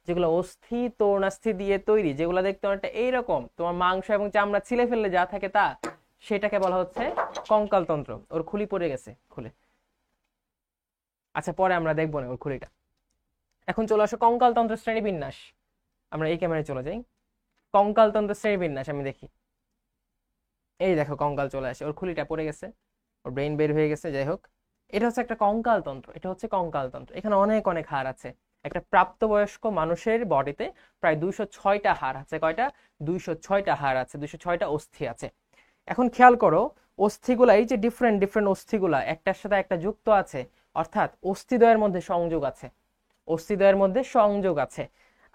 যেগুলো অস্থি তরুণাস্থি দিয়ে তৈরি, যেগুলো দেখতে অনেকটা এইরকম, তোমার মাংস এবং চামড়া ছিলে ফেললে যা থাকে তা, সেটাকে বলা হচ্ছে কঙ্কাল তন্ত্র। ওর খুলি পড়ে গেছে খুলে, আচ্ছা পরে আমরা দেখবো না ওর খুলিটা। এখন চলে আসো কঙ্কাল তন্ত্র শ্রেণী বিন্যাস। আমরা এই ক্যামেরায় চলে যাই, কঙ্কাল তন্ত্র শ্রেণী বিন্যাস আমি দেখি। এই দেখো কঙ্কাল চলে আসে, ওর খুলিটা পড়ে গেছে, ওর ব্রেন বের হয়ে গেছে। যাই হোক, এটা হচ্ছে একটা কঙ্কাল তন্ত্র, এটা হচ্ছে কঙ্কাল তন্ত্র। এখানে অনেক অনেক হাড় আছে। একটা প্রাপ্তবয়স্ক মানুষের বডিতে প্রায় 206টা হাড় আছে। কয়টা? 206টা হাড় আছে, 206টা অস্থি আছে। এখন খেয়াল করো, অস্থিগুলা এই যে ডিফারেন্ট ডিফারেন্ট অস্থিগুলা একটার সাথে একটা যুক্ত আছে, অর্থাৎ অস্থিদ্বয়ের মধ্যে সংযোগ আছে, অস্থিদ্বয়ের মধ্যে সংযোগ আছে।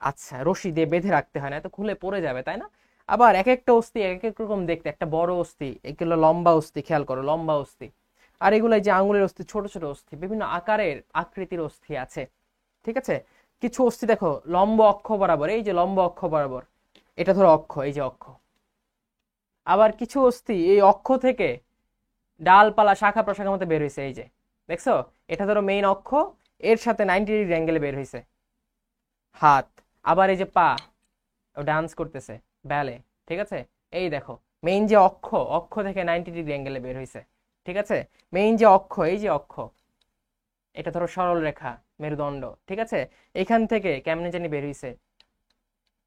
আচ্ছা, রশি দিয়ে বেঁধে রাখতে হয় না, তো খুলে পড়ে যাবে তাই না? আবার এক একটা অস্থি এক এক রকম দেখতে। একটা বড় অস্থি, এগুলো লম্বা অস্থি, খেয়াল করো লম্বা অস্থি। আর এগুলো যে আঙুলের অস্থি, ছোট ছোট অস্থি, বিভিন্ন আকারের আকৃতির অস্থি আছে। ঠিক আছে? কিছু অস্থি দেখো লম্ব অক্ষ বরাবর, এই যে লম্ব অক্ষ বরাবর, এটা ধরো অক্ষ, এই যে অক্ষ। আবার কিছু অস্থি এই অক্ষ থেকে ডালপালা শাখা প্রশাখার মধ্যে বের হয়েছে, এই যে দেখছো, এটা ধরো মেইন অক্ষ, এর সাথে 90 ডিগ্রি অ্যাঙ্গেলে বের হয়েছে। হাত, আবার এই যে পা, ও ডান্স করতেছে ব্যালে। ঠিক আছে? এই দেখো মেইন যে অক্ষ, অক্ষ থেকে 90 ডিগ্রি অ্যাঙ্গেলে বের হয়েছে। ঠিক আছে? মেইন যে অক্ষ, এই যে অক্ষ, এটা ধরো সরল রেখা, মেরুদণ্ড। ঠিক আছে? এখান থেকে কেমনে জানি বের হয়েছে,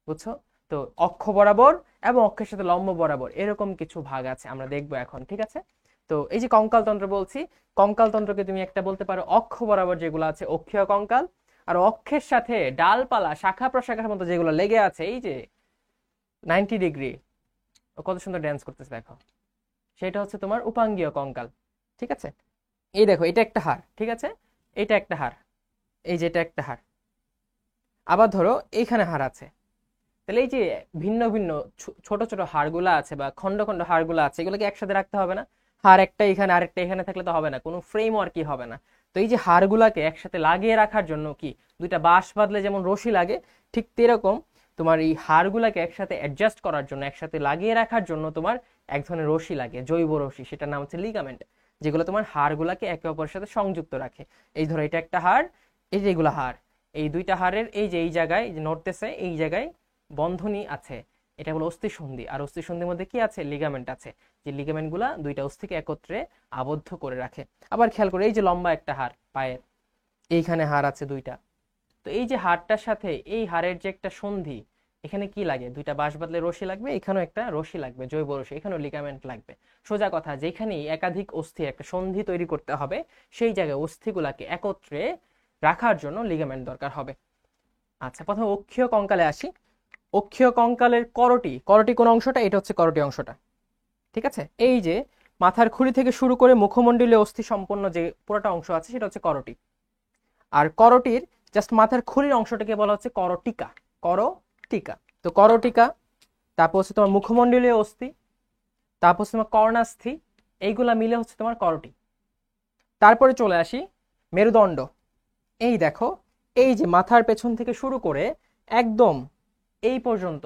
বুঝছো? তো অক্ষ বরাবর এবং অক্ষের সাথে লম্ব বরাবর এরকম কিছু ভাগ আছে, আমরা দেখবো এখন। ঠিক আছে? তো এই যে কঙ্কাল তন্ত্র বলছি, কঙ্কাল তন্ত্রকে তুমি একটা বলতে পারো অক্ষ বরাবর যেগুলো আছে অক্ষীয় কঙ্কাল, আর অক্ষের সাথে ডালপালা শাখা প্রশাখার মতো যেগুলো লেগে আছে, এই যে 90 ডিগ্রি, ও কত সুন্দর ড্যান্স করতেছে দেখো, সেটা হচ্ছে তোমার উপাঙ্গীয় কঙ্কাল। ঠিক আছে? এই দেখো এটা একটা হাড়, ঠিক আছে, এটা একটা হাড়, এই যে এটা একটা হাড়। আবার ধরো এইখানে হাড় আছে। তাহলে এই যে ভিন্ন ভিন্ন ছোট ছোট হাড়গুলা আছে বা খন্ড খন্ড হাড়গুলা আছে, এগুলোকে একসাথে রাখতে হবে না? হাড় একটা এখানে আরেকটা এখানে থাকলে তো হবে না, কোনো ফ্রেমওয়ার্কই হবে না। তো এই যে হাড়গুলাকে একসাথে লাগিয়ে রাখার জন্য কি, দুইটা বাঁশ বাঁধলে যেমন রশি লাগে, ঠিক তেরকম তোমার এই হাড়গুলাকে একসাথে অ্যাডজাস্ট করার জন্য, একসাথে লাগিয়ে রাখার জন্য তোমার এক ধরনের রশি লাগে, জৈব রশি, সেটার নাম হচ্ছে লিগামেন্ট, যেগুলো তোমার হাড়গুলাকে একে অপরের সাথে সংযুক্ত রাখে। এই ধরো এটা একটা হাড়, এই যে এগুলা হাড়, এই দুইটা হাড়ের এই যে এই জায়গায় যে নড়তেছে, এই জায়গায় বন্ধনী আছে, এটা হলো অস্থিসন্ধি। আর অস্থিসন্ধির মধ্যে কি আছে? লিগামেন্ট আছে, যে লিগামেন্ট গুলা দুইটা অস্থিকে একত্রে আবদ্ধ করে রাখে। আবার খেয়াল করে এই যে লম্বা একটা হাড় পায়ের, এইখানে হাড় আছে দুইটা। তো এই যে হাড়টার সাথে এই হাড়ের যে একটা সন্ধি, এখানে কি লাগে? দুইটা বাঁশ বাঁধলে রশি লাগবে, এখানেও একটা রশি লাগবে, জৈব রশি, এখানেও লিগামেন্ট লাগবে। সোজা কথা, যেখানেই একাধিক অস্থি একটা সন্ধি তৈরি করতে হবে, সেই জায়গায় অস্থিগুলাকে একত্রে রাখার জন্য লিগামেন্ট দরকার হবে। আচ্ছা, প্রথমে অক্ষীয় কঙ্কালে আসি। অক্ষীয় কঙ্কালের করটি, করটি কোন অংশটা? এটা হচ্ছে করটি অংশটা। ঠিক আছে? এই যে মাথার খুলি থেকে শুরু করে মুখমণ্ডলীয় অস্থি সম্পন্ন যে পুরোটা অংশ আছে, সেটা হচ্ছে করটি। আর করটির জাস্ট মাথার খুলির অংশটাকে বলা হচ্ছে করটিকা, করটিকা। তো করটিকা, তারপর হচ্ছে তোমার মুখমণ্ডলীয় অস্থি, তারপর হচ্ছে তোমার কর্ণাস্থি, এইগুলা মিলে হচ্ছে তোমার করটি। তারপরে চলে আসি মেরুদণ্ড। এই দেখো, এই যে মাথার পেছন থেকে শুরু করে একদম এই পর্যন্ত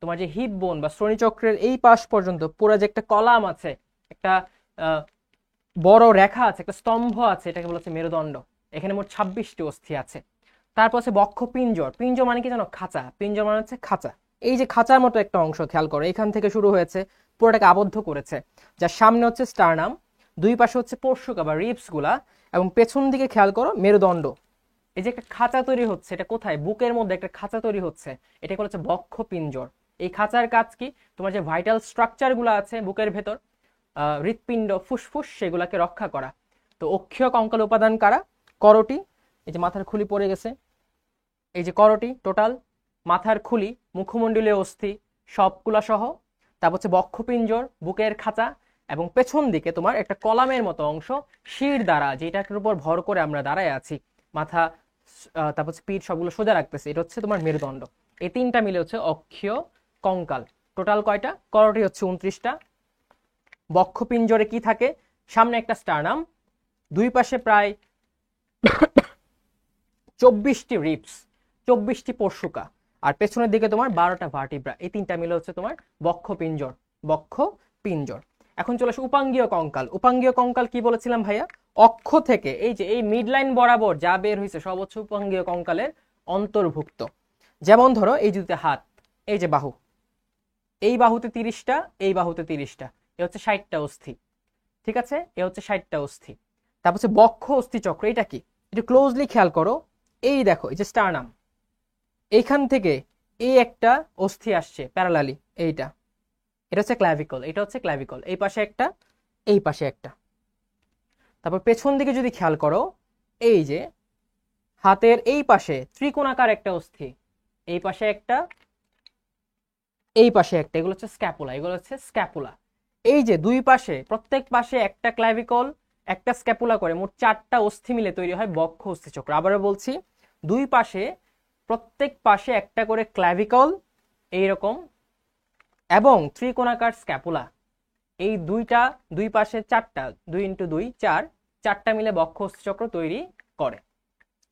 তোমার যে হিপ বোন বা শ্রোণীচক্রের এই পাশ পর্যন্ত পুরো যে একটা কলাম আছে, একটা বড় রেখা আছে, একটা স্তম্ভ আছে, এটাকে বলা হচ্ছে মেরুদণ্ড। এখানে মোট 26টি অস্থি আছে। তারপর আছে বক্ষ পিঞ্জর। পিঞ্জর মানে কি জানো? খাঁচা। পিঞ্জর মানে হচ্ছে খাঁচা। এই যে খাঁচার মতো একটা অংশ, খেয়াল করো, এখান থেকে শুরু হয়েছে, পুরোটাকে আবদ্ধ করেছে। যার সামনে হচ্ছে স্টারনাম, দুই পাশে হচ্ছে পর্শুকা বা রিবস গুলা, এবং পেছন দিকে খেয়াল করো মেরুদণ্ড। এই যে একটা খাঁচা তৈরি হচ্ছে, এটা কোথায়? বুকের মধ্যে একটা খাঁচা তৈরি হচ্ছে, এটাকে বলা হচ্ছে বক্ষ পিঞ্জর। এই খাঁচার কাজ কি? তোমার যে ভাইটাল স্ট্রাকচার গুলো আছে বুকের ভেতর, হৃৎপিণ্ড, ফুসফুস, সেগুলাকে রক্ষা করা। তো অক্ষীয় কঙ্কাল উপাদান কারা? করটি, এই যে মাথার খুলি পড়ে গেছে, এই যে করটি টোটাল, মাথার খুলি, মুখমণ্ডলীয় অস্থি সবগুলা সহ, তারপর হচ্ছে বক্ষপিঞ্জর, বুকের খাঁচা, এবং পেছন দিকে তোমার একটা কলামের মতো অংশ, শির দ্বারা, যেটার উপর ভর করে আমরা দাঁড়ায় আছি, মাথা, তারপর হচ্ছে পিঠ সবগুলো সোজা রাখতেছে, এটা হচ্ছে তোমার মেরুদণ্ড। এই তিনটা মিলে হচ্ছে অক্ষীয় কঙ্কাল। টোটাল কয়টা? করটি হচ্ছে 29টা। বক্ষপিঞ্জরে কি থাকে? সামনে একটা স্টারনাম, দুই পাশে প্রায় 24টি রিবস, 24টি পর্শুকা, আর পেছনের দিকে তোমার 12টা ভার্টিব্রা। এই তিনটা মিলে হচ্ছে তোমার বক্ষপিঞ্জর, বক্ষপিঞ্জর। এখন চলে আসে উপাঙ্গীয় কঙ্কাল। উপাঙ্গীয় কঙ্কাল কি বলেছিলাম ভাইয়া? অক্ষ থেকে এই যে এই মিড লাইন বরাবর যা বের হয়েছে সব হচ্ছে উপাঙ্গীয় কঙ্কালের অন্তর্ভুক্ত। যেমন ধরো এই দুটো হাত, এই যে বাহু, এই বাহুতে 30টা, এই বাহুতে 30টা, এ হচ্ছে 60টা অস্থি। ঠিক আছে, এ হচ্ছে 60টা অস্থি। তারপর হচ্ছে বক্ষ অস্থি চক্র, এটা কি একটু ক্লোজলি খেয়াল করো। এই দেখো, এই যে স্টারনাম, এইখান থেকে এই একটা অস্থি আসছে প্যারালালি, এইটা, এটা হচ্ছে ক্ল্যাভিকল, এটা হচ্ছে ক্ল্যাভিকল, এই পাশে একটা, এই পাশে একটা। তারপর পেছন দিকে যদি খেয়াল করো, এই যে হাতের এই পাশে ত্রিকোণাকার একটা অস্থি, এই পাশে একটা, এই পাশে একটা, এগুলো হচ্ছে স্ক্যাপুলা, এগুলো হচ্ছে স্ক্যাপুলা। এই যে দুই পাশে, প্রত্যেক পাশে একটা ক্ল্যাভিকল, একটা স্ক্যাপুলা করে মোট 4টা অস্থি মিলে তৈরি হয় বক্ষ অস্থি চক্র। আবারও বলছি, দুই পাশে, প্রত্যেক পাশে একটা করে ক্ল্যাভিকল এইরকম, এবং ত্রিকোণাকার স্ক্যাপুলা, এই দুইটা, দুই পাশে 4টা, 2 × 2 4, 4টা মিলে বক্ষ অস্থি চক্র তৈরি করে।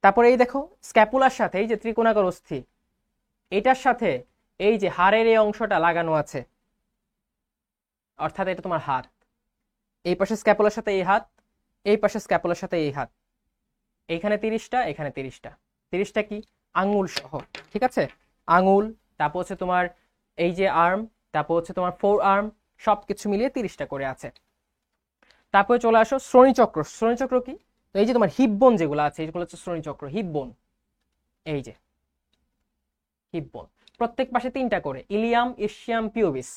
তারপরে এই দেখো স্ক্যাপুলার সাথে এই যে ত্রিকোণাকার অস্থি, এটার সাথে এই যে হাড়ের এই অংশটা লাগানো আছে, অর্থাৎ এটা তোমার হাত, এই পাশে স্ক্যাপুলার সাথে এই হাত, এই পাশে স্ক্যাপুলার সাথে এই হাত, এইখানে 30টা, এখানে 30টা, 30টা কি আঙ্গুল সহ। ঠিক আছে, আঙ্গুল, তারপর হচ্ছে তোমার এই যে আর্ম, তারপর হচ্ছে তোমার 4 আর্ম, সবকিছু মিলিয়ে 30টা করে আছে। তারপরে চলে আসো শ্রোণীচক্র। শ্রোণীচক্র কি, তো এই যে তোমার হিপ বোন যেগুলো আছে, এগুলো হচ্ছে শ্রোণীচক্র, হিপ বোন, এই যে হিপ বোন, প্রত্যেক পাশে 3টা করে, ইলিয়াম, ইসচিয়াম, পিউবিস।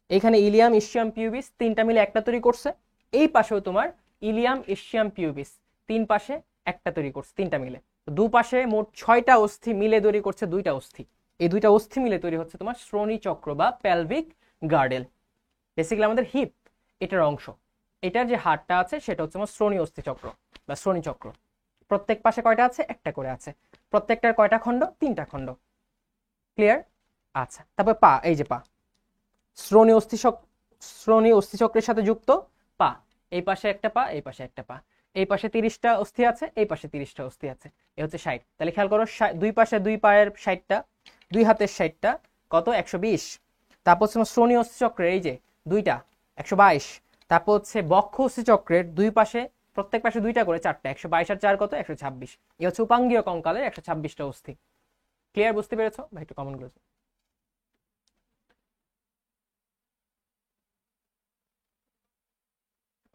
এখানে ইলিয়াম, ইসচিয়াম, পিউবিস 3টা মিলে একটা তৈরি করছে। এই পাশেও তোমার ইলিয়াম, ইসচিয়াম, পিউবিস 3 পাশে একটা তৈরি করছে, 3টা মিলে। দুপাশে মোট 6টা অস্থি মিলে তৈরি করছে 2টা অস্থি। এই 2টা অস্থি মিলে তৈরি হচ্ছে তোমার শ্রোণীচক্র বা পেলভিক গার্ডেল। বেসিক্যালি আমাদের হিপ এটার অংশ, এটার যে হাড়টা আছে সেটা হচ্ছে আমার শ্রোণী অস্থি চক্র বা শ্রোণীচক্র। প্রত্যেক পাশে কয়টা আছে, একটা করে আছে। প্রত্যেকটার কয়টা খণ্ড, 3টা খণ্ড। ক্লিয়ার? আচ্ছা, তারপর পা, এই যে পা, শ্রোণী শ্রোণী অস্থিচক্রের সাথে যুক্ত পা, এই পাশে একটা পা, এই পাশে একটা পা, এই পাশে 30টা অস্থি আছে, এই পাশে 30টা অস্থি আছে, এই হচ্ছে 60। তাহলে খেয়াল করো, দুই পাশে দুই পায়ের 60টা, দুই হাতের 60টা, কত 120। তারপর হচ্ছে শ্রোণী অস্থিচক্রের এই যে দুইটা, 122। তারপর হচ্ছে বক্ষ অস্থিচক্রের দুই পাশে, প্রত্যেক পাশে 2টা করে, 4টা, 122 আর 4 কত 126। এই হচ্ছে উপাঙ্গীয় কঙ্কালের 126টা অস্থি। ক্লিয়ার? বুঝতে পেরেছো ভাই? একটু কমেন্ট করেছো।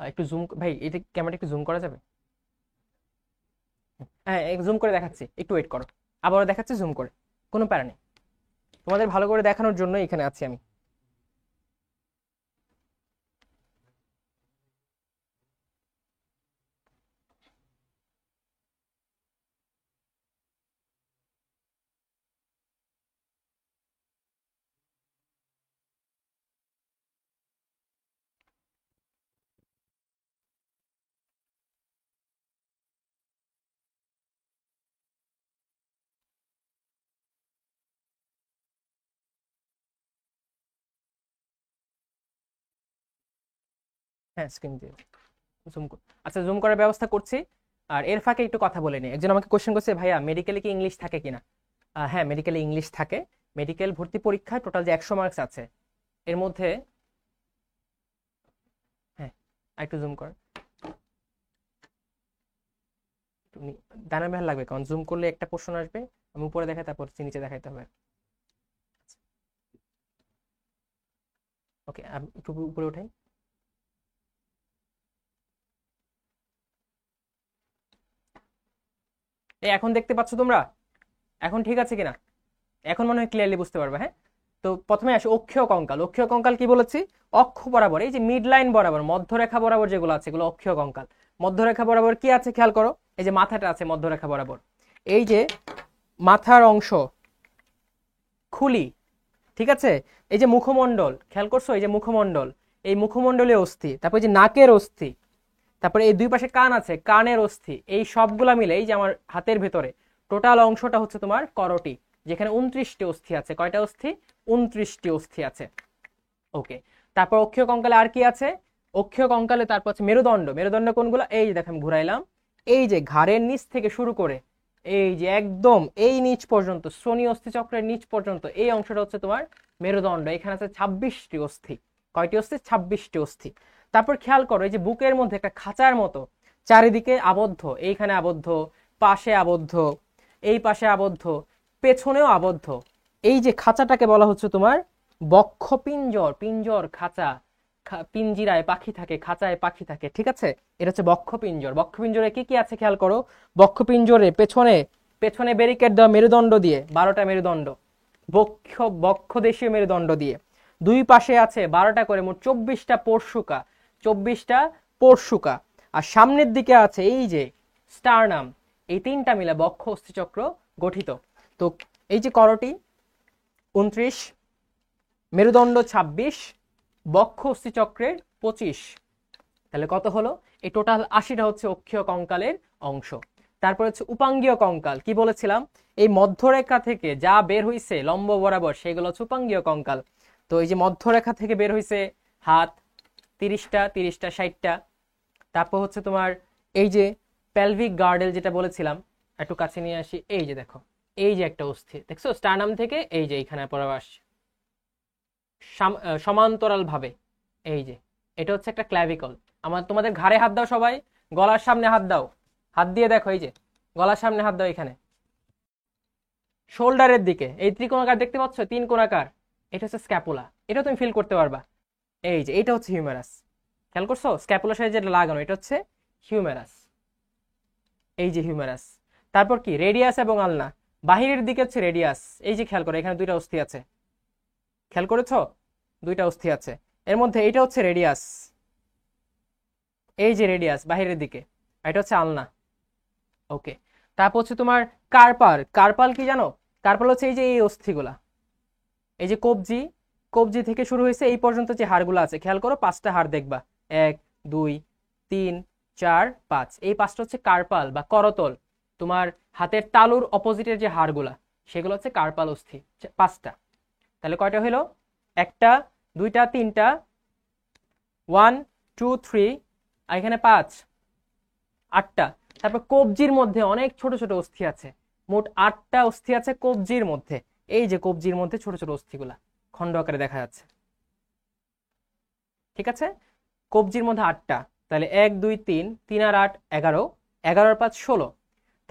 একটু জুম ভাই, এটা ক্যামেরা একটু জুম করা যাবে? হ্যাঁ, জুম করে দেখাচ্ছি, একটু ওয়েট করো, আবারও দেখাচ্ছি জুম করে, কোনো প্যারা নেই, তোমাদের ভালো করে দেখানোর জন্য এখানে আছি আমি। হ্যাঁ, স্ক্রিন দিয়ে জুম, আচ্ছা জুম করার ব্যবস্থা করছি। আর এর ফাঁকে একটু কথা বলে নিই, একজন আমাকে কোশ্চেন করছে, ভাইয়া মেডিকেলে কি ইংলিশ থাকে কিনা? হ্যাঁ, মেডিকেলে ইংলিশ থাকে। মেডিকেল ভর্তি পরীক্ষায় টোটাল যে 100 মার্কস আছে, এর মধ্যে, হ্যাঁ একটু জুম কর, ডানা বেহাল লাগবে, কারণ জুম করলে একটা পোর্শন আসবে, আমি উপরে দেখাই, তারপর নিচে দেখাইতে হবে। ওকে, আমি একটু উপরে উঠাই। এই এখন দেখতে পাচ্ছ তোমরা? এখন ঠিক আছে কিনা? এখন মনে হয় ক্লিয়ারলি বুঝতে পারবে। হ্যাঁ, তো প্রথমে আসি অক্ষীয় কঙ্কাল। অক্ষীয় কঙ্কাল কি বলেছি? অক্ষ বরাবর, এই যে মিড লাইন বরাবর, মধ্যরেখা বরাবর যেগুলো আছে, এগুলো অক্ষীয় কঙ্কাল। মধ্যরেখা বরাবর কি আছে খেয়াল করো, এই যে মাথাটা আছে মধ্যরেখা বরাবর, এই যে মাথার অংশ, খুলি, ঠিক আছে, এই যে মুখমণ্ডল, খেয়াল করছো, এই যে মুখমণ্ডল, এই মুখমণ্ডলীয় অস্থি, তারপর যে নাকের অস্থি, তারপরে এই দুই পাশে কান আছে, কানের অস্থি, এই সবগুলা মিলে এই যে আমার হাতের ভেতরে টোটাল অংশটা হচ্ছে তোমার করটি, যেখানে 29টি অস্থি আছে। কয়টা অস্থি? 29টি অস্থি আছে। ওকে, তারপর অক্ষীয় কঙ্কালে আর কি আছে? অক্ষীয় কঙ্কালে তারপর হচ্ছে মেরুদণ্ড। মেরুদণ্ড কোনগুলো? এই যে দেখেন ঘুরাইলাম, এই যে ঘাড়ের নিচ থেকে শুরু করে এই যে একদম এই নিচ পর্যন্ত, শ্রোণী অস্থি চক্রের নিচ পর্যন্ত এই অংশটা হচ্ছে তোমার মেরুদণ্ড। এখানে আছে 26টি অস্থি। কয়টি অস্থি? 26টি অস্থি। তারপর খেয়াল করো, এই যে বুকের মধ্যে একটা খাঁচার মতো চারিদিকে আবদ্ধ, এইখানে আবদ্ধ, পাশে আবদ্ধ, এই পাশে আবদ্ধ, পেছনেও আবদ্ধ। এই যে খাঁচাটাকে বলা হচ্ছে তোমার বক্ষপিঞ্জর। পিঞ্জর খাঁচা, পিঞ্জিরায় পাখি থাকে, খাঁচায় পাখি থাকে, ঠিক আছে? এটা হচ্ছে বক্ষপিঞ্জর। বক্ষপিঞ্জরে কি কি আছে খেয়াল করো। বক্ষপিঞ্জরে পেছনে পেছনে ব্যারিকেড দেওয়া মেরুদণ্ড দিয়ে 12টা মেরুদণ্ড, বক্ষ বক্ষদেশীয় মেরুদণ্ড দিয়ে দুই পাশে আছে 12টা করে, মোট 24টা পরশুকা, 24টা পরশুকা। আর সামনের দিকে আছে এই যে স্টারনাম। এই তিনটা মিলে বক্ষ অস্থিচক্র গঠিত। তো এই যে করটি 29, মেরুদণ্ড 26, বক্ষ অস্থিচক্রের 25, তাহলে কত হলো? এই টোটাল 80টা হচ্ছে অক্ষীয় কঙ্কালের অংশ। তারপর হচ্ছে উপাঙ্গীয় কঙ্কাল। কি বলেছিলাম? এই মধ্যরেখা থেকে যা বের হইছে লম্ব বরাবর সেগুলো হচ্ছে উপাঙ্গীয় কঙ্কাল। তো এই যে মধ্যরেখা থেকে বের হইছে হাত 30টা, 30টা 60টা। তারপর হচ্ছে তোমার এই যে পেলভিক গার্ডেল যেটা বলেছিলাম, একটু কাছে নিয়ে আসি। এই যে দেখো, এই যে একটা অস্থি দেখছো স্টারনাম থেকে এই যে এইখানে পড়ে আসছে সমান্তরাল ভাবে। এই যে এটা হচ্ছে একটা ক্ল্যাভিকল। আমার তোমাদের ঘাড়ে হাত দাও সবাই, গলার সামনে হাত দাও, হাত দিয়ে দেখো এই যে গলার সামনে হাত দাও, এখানে শোল্ডারের দিকে এই ত্রিকোণাকার দেখতে পাচ্ছ, 3 কোণাকার, এটা হচ্ছে স্ক্যাপুলা। এটা তুমি ফিল করতে পারবা। এই যে এটা হচ্ছে হিউমেরাস। খেয়াল করছো স্ক্যাপুলার সাথে যেটা লাগানো, এটা হচ্ছে হিউমেরাস। এই যে হিউমেরাস। তারপর কি রেডিয়াস এবং আলনা। বাহিরের দিকে হচ্ছে রেডিয়াস। এই যে খেয়াল করো এখানে 2টা অস্থি আছে, খেয়াল করেছো 2টা অস্থি আছে। এর মধ্যে এটা হচ্ছে রেডিয়াস, এই যে রেডিয়াস বাহিরের দিকে, এটা হচ্ছে আলনা। ওকে। তারপর হচ্ছে তোমার কার্পাল। কার্পাল কি জানো? কার্পাল হচ্ছে এই যে এই অস্থিগুলা, এই যে কবজি, কবজি থেকে শুরু হয়েছে এই পর্যন্ত যে হাড়গুলো আছে, খেয়াল করো 5টা হাড় দেখবা, 1 2 3 4 5। এই 5টা হচ্ছে কার্পাল বা করতল। তোমার হাতের তালুর অপোজিটের যে হাড়গুলা সেগুলো হচ্ছে কার্পাল অস্থি, 5টা। তাহলে কয়টা হলো? 1টা 2টা 3টা, 1 2 3, আর এখানে 5, 8টা। তারপর কবজির মধ্যে অনেক ছোট ছোট অস্থি আছে, মোট 8টা অস্থি আছে কবজির মধ্যে। এই যে কবজির মধ্যে ছোট ছোট অস্থিগুলা খণ্ড আকারে দেখা যাচ্ছে, ঠিক আছে? কবজির মধ্যে 8টা। তাহলে 1 2 3, 3 আর 8 11, 11 আর 5 16।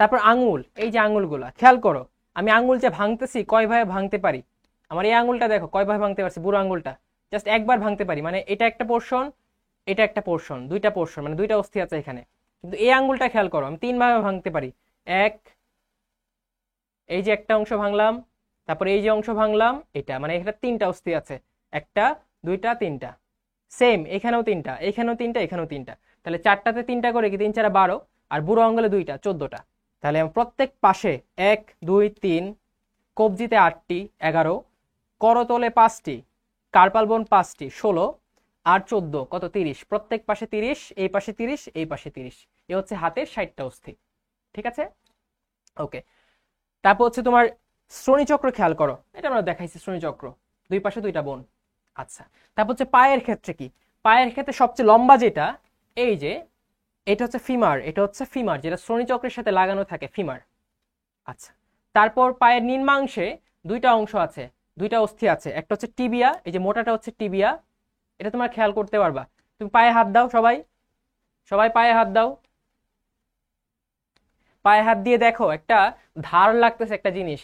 তারপর আঙুল, এই যে আঙুলগুলা খেয়াল করো, আমি আঙুল যে ভাঙতেছি কয় ভাবে ভাঙতে পারি। আমার এই আঙুলটা দেখো কয় ভাবে ভাঙতে পারছি, বুড়ো আঙুলটা জাস্ট একবার ভাঙতে পারি, মানে এটা একটা পোর্শন, এটা একটা পোর্শন, 2টা পোর্শন, মানে 2টা অস্থি আছে এখানে। কিন্তু এই আঙুলটা খেয়াল করো আমি 3 ভাবে ভাঙতে পারি। এক, এই যে একটা অংশ ভাঙলাম, তারপর এই যে অংশ ভাঙলাম, এটা মানে এখানে 3টা অস্থি আছে, 1টা 2টা 3টা। সেম এখানেও 3টা, এখানেও 3টা, এখানেও 3টা। তাহলে 4টাতে 3টা করে কি 3 4 12, আর বুড়ো আঙ্গুলে 2টা 14টা। তাহলে প্রত্যেক পাশে 1 2 3, কবজিতে 8টি 11, করতলে 5টি, কার্পাল বোন 5টি 16, আর 14 কত 30। প্রত্যেক পাশে 30, এই পাশে 30, এই পাশে 30। এ হচ্ছে হাতের 60টা অস্থি, ঠিক আছে? ওকে। তারপর হচ্ছে তোমার শ্রোণীচক্র, খেয়াল করো এটা আমরা দেখাইছি শ্রোণীচক্র, দুই পাশে 2টা বোন। আচ্ছা, তারপর হচ্ছে পায়ের ক্ষেত্রে কি? পায়ের ক্ষেত্রে সবচেয়ে লম্বা যেটা, এই যে এটা হচ্ছে ফিমার, এটা হচ্ছে ফিমার যেটা শ্রোণীচক্রের সাথে লাগানো থাকে, ফিমার। আচ্ছা, তারপর পায়ের নিম্নাংশে 2টা অংশ আছে, 2টা অস্থি আছে, একটা হচ্ছে টিবিয়া, এই যে মোটাটা হচ্ছে টিবিয়া, এটা তোমার খেয়াল করতে পারবা। তুমি পায়ে হাত দাও সবাই, সবাই পায়ে হাত দাও, পায়ে হাত দিয়ে দেখো একটা ধার লাগতেছে একটা জিনিস,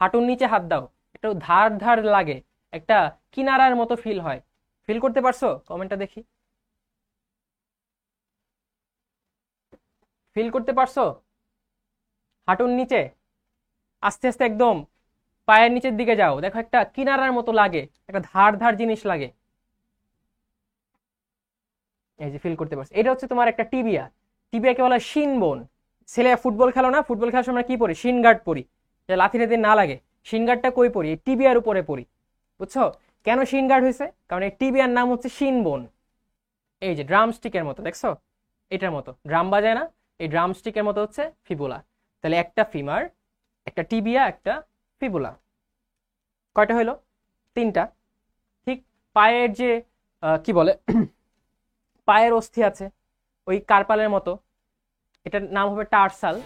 হাঁটুর নিচে হাত দাও, একটু ধার ধার লাগে, একটা কিনারার মতো ফিল হয়। ফিল করতে পারছো? কমেন্টটা দেখি, ফিল করতে পারছো? হাঁটুর নিচে আস্তে আস্তে একদম পায়ের নিচের দিকে যাও, দেখো একটা কিনারার মতো লাগে, একটা ধার ধার জিনিস লাগে। এই যে ফিল করতে পারছো, এটা হচ্ছে তোমার একটা টিবিয়া। টিবিয়াকে বলা হয় শিন বোন। ছেলে ফুটবল খেলো না, ফুটবল খেলার সময় কি পরি? শিন গার্ড পরি, যে লাথি টাথি না লাগে। শিন গার্ডটা কই পরি? এই টিবিয়ার উপরে পরি, বুঝছো? কেন শিন গার্ড হয়েছে? কারণ এই টিবিয়ার নাম হচ্ছে শিন বোন। এই যে ড্রাম স্টিকের মতো দেখছো, এটার মতো ড্রাম বাজায় না, এই ড্রাম স্টিকের মতো হচ্ছে ফিবুলা। তাহলে একটা ফিমার, একটা টিবিয়া, একটা ফিবুলা। কয়টা হইলো? 3টা। ঠিক পায়ের যে কি বলে পায়ের অস্থি আছে ওই কার্পালের মতো, এটার নাম হবে টার্সাল।